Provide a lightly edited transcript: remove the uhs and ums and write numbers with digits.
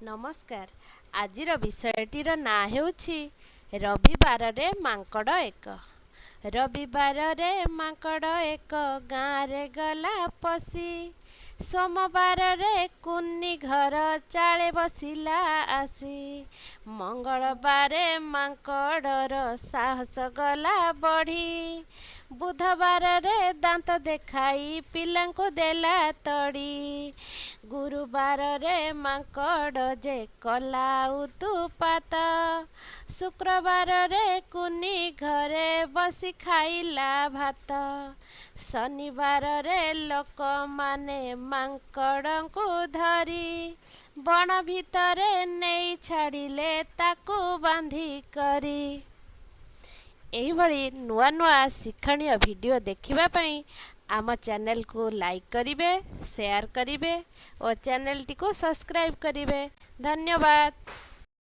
नमस्कार। आजिर विषयटीर ना हेउछि रविवार मांकड़ एक। रविवार मांकड़ एक गाँरे गला पशि सोमवार कुन्नी घर चाले बसिला आसी। मंगलवार मांकड़र साहस गला बढ़ी बुधवार दांत देखाई पिलांको देला तड़ी। गुरुवार मांकड़ जे कला उत्पात शुक्रवार कुनी घरे बसी खाइला भात। शनिवार लोक माने मांकड़ को धरी बण भितर नहीं छाड़िले ताकू बांधी करी। एहिभଳି नुआ नुआ शिक्षणीय भिडियो देखिबा पई आम चैनल को लाइक करिवे, शेयर करिवे और चैनल टी को सब्सक्राइब करिवे। धन्यवाद।